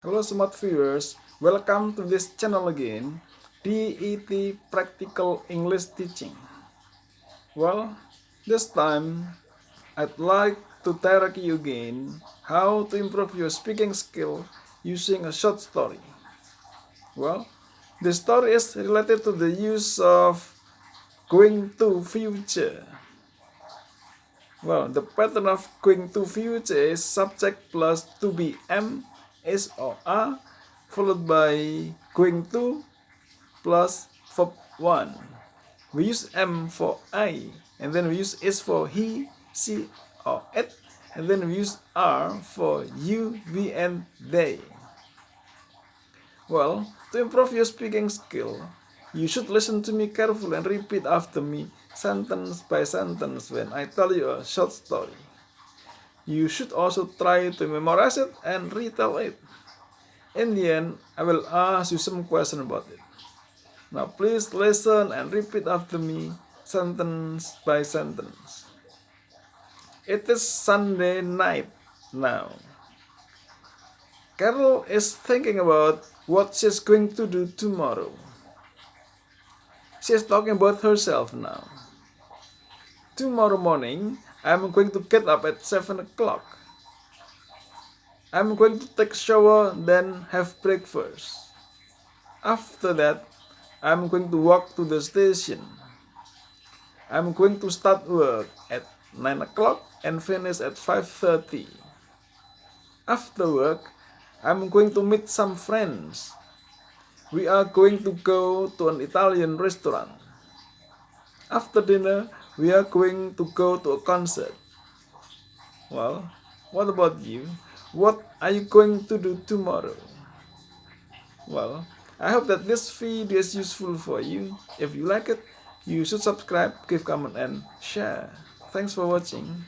Hello smart viewers, welcome to this channel again, DET Practical English Teaching. Well, this time I'd like to direct you again how to improve your speaking skill using a short story. Well, the story is related to the use of going to future. Well, the pattern of going to future is subject plus to be am, is or are, followed by going to plus verb 1. We use am for I, and then we use is for he, she, or it, and then we use are for you, we, and they. Well, to improve your speaking skill, you should listen to me carefully and repeat after me sentence by sentence when I tell you a short story. You should also try to memorize it and retell it. In the end, I will ask you some question about it. Now please listen and repeat after me sentence by sentence. It is Sunday night now. Carol is thinking about what she's going to do tomorrow. She's talking about herself now. Tomorrow morning, I'm going to get up at 7 o'clock. I'm going to take a shower, then have breakfast. After that, I'm going to walk to the station. I'm going to start work at 9 o'clock and finish at 5:30. After work, I'm going to meet some friends. We are going to go to an Italian restaurant. After dinner, we are going to go to a concert. Well, what about you? What are you going to do tomorrow? Well, I hope that this video is useful for you. If you like it, you should subscribe, give comment, and share. Thanks for watching.